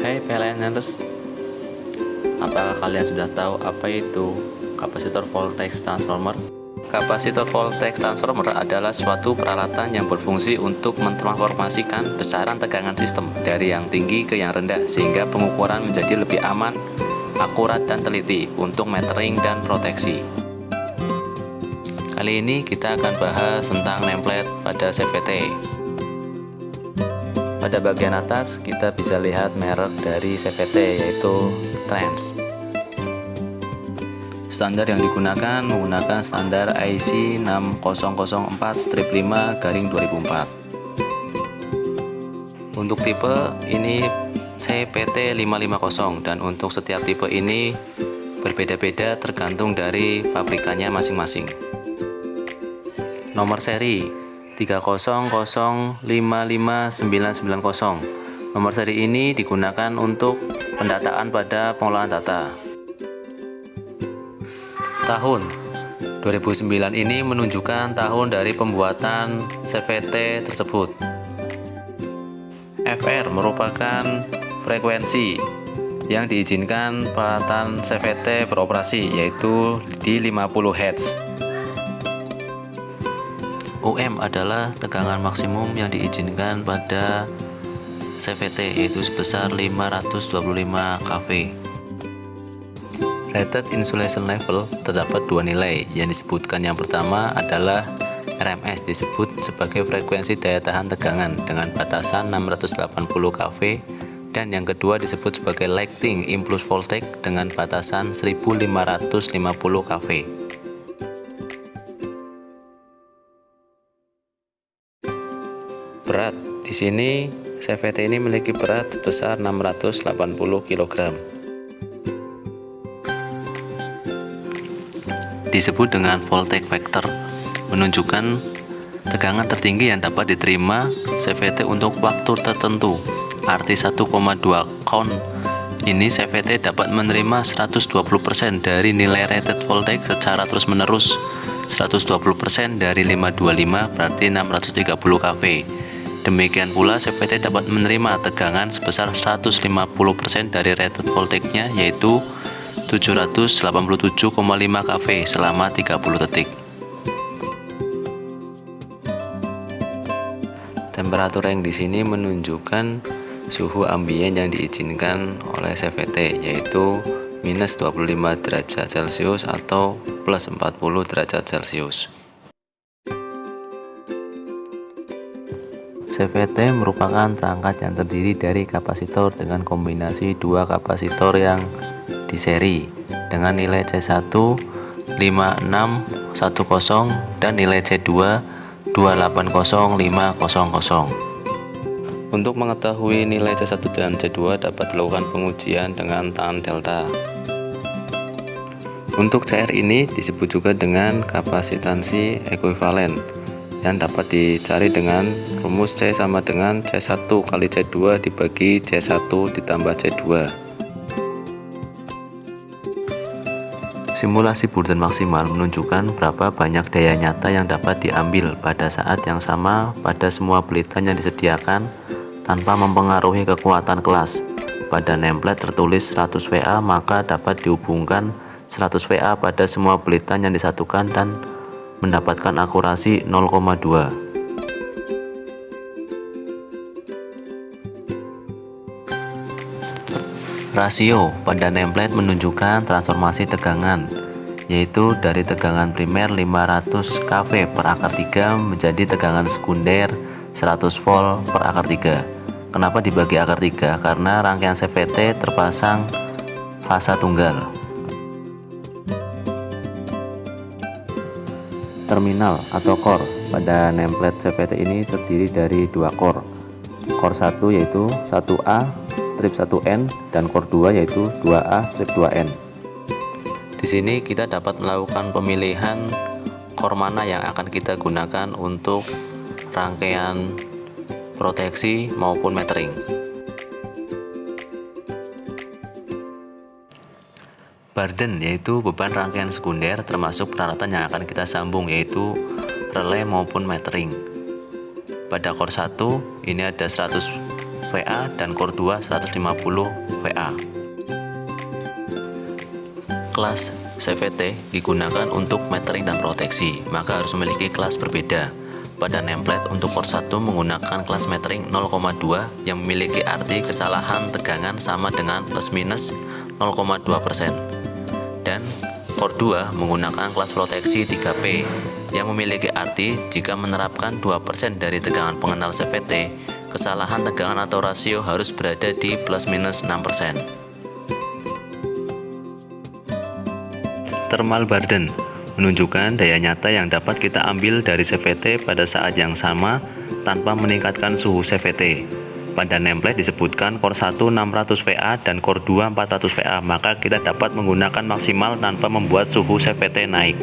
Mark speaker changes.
Speaker 1: Hai PLN-ers, apakah kalian sudah tahu apa itu kapasitor voltage transformer? Kapasitor voltage transformer adalah suatu peralatan yang berfungsi untuk mentransformasikan besaran tegangan sistem dari yang tinggi ke yang rendah sehingga pengukuran menjadi lebih aman, akurat dan teliti untuk metering dan proteksi. Kali ini kita akan bahas tentang nameplate pada CVT. Pada bagian atas kita bisa lihat merek dari CVT yaitu Trans. Standar yang digunakan menggunakan standar IC 6004-5/2004. Untuk tipe ini CPT 550 dan untuk setiap tipe ini berbeda-beda tergantung dari pabrikannya masing-masing. Nomor seri 300559990. Nomor seri ini digunakan untuk pendataan pada pengolahan data. Tahun 2009 ini menunjukkan tahun dari pembuatan CVT tersebut. FR merupakan frekuensi yang diizinkan peralatan CVT beroperasi, yaitu di 50 Hz. UM adalah tegangan maksimum yang diizinkan pada CVT, yaitu sebesar 525 kV. Rated insulation level terdapat dua nilai yang disebutkan. Yang pertama adalah RMS, disebut sebagai frekuensi daya tahan tegangan dengan batasan 680 kV, dan yang kedua disebut sebagai lagging impulse voltage dengan batasan 1550 kV. Berat, di sini CVT ini memiliki berat sebesar 680 kg. Disebut dengan voltage factor, menunjukkan tegangan tertinggi yang dapat diterima CVT untuk waktu tertentu. Arti 1,2 count ini CVT dapat menerima 120% dari nilai rated voltage secara terus-menerus. 120% dari 525 berarti 630 kV. Demikian pula CVT dapat menerima tegangan sebesar 150% dari rated voltage-nya, yaitu 787,5 kV selama 30 detik. Temperatur yang di sini menunjukkan suhu ambien yang diizinkan oleh CVT, yaitu minus 25 derajat Celcius atau plus 40 derajat Celcius. CVT merupakan perangkat yang terdiri dari kapasitor dengan kombinasi dua kapasitor yang diseri dengan nilai C1 5610 dan nilai C2 280500. Untuk mengetahui nilai C1 dan C2 dapat dilakukan pengujian dengan tangan delta. Untuk CR ini disebut juga dengan kapasitansi ekuivalen yang dapat dicari dengan rumus C sama dengan C1 kali C2 dibagi C1 ditambah C2. Simulasi Burdon maksimal menunjukkan berapa banyak daya nyata yang dapat diambil pada saat yang sama pada semua pelitan yang disediakan tanpa mempengaruhi kekuatan kelas. Pada nameplate tertulis 100 VA, maka dapat dihubungkan 100 VA pada semua pelitan yang disatukan dan mendapatkan akurasi 0,2. Rasio pada nameplate menunjukkan transformasi tegangan, yaitu dari tegangan primer 500 kV per akar 3 menjadi tegangan sekunder 100 volt per akar 3. Kenapa dibagi akar 3? Karena rangkaian CVT terpasang fasa tunggal. Terminal atau core pada nameplate CVT ini terdiri dari dua core. Core 1 yaitu 1A strip 1N dan core 2 yaitu 2A strip 2N. Di sini kita dapat melakukan pemilihan core mana yang akan kita gunakan untuk rangkaian proteksi maupun metering. Burden yaitu beban rangkaian sekunder termasuk peralatan yang akan kita sambung, yaitu relay maupun metering. Pada core 1 ini ada 100 VA dan core 2 150 VA. Kelas CVT digunakan untuk metering dan proteksi, maka harus memiliki kelas berbeda. Pada nameplate untuk core 1 menggunakan kelas metering 0,2 yang memiliki arti kesalahan tegangan sama dengan plus minus 0,2%. Dan core 2 menggunakan kelas proteksi 3P yang memiliki arti jika menerapkan 2% dari tegangan pengenal CVT, kesalahan tegangan atau rasio harus berada di plus minus 6%. Thermal burden menunjukkan daya nyata yang dapat kita ambil dari CVT pada saat yang sama tanpa meningkatkan suhu CVT. Pada nameplate disebutkan core 1 600 VA dan core 2 400 VA, maka kita dapat menggunakan maksimal tanpa membuat suhu CVT naik.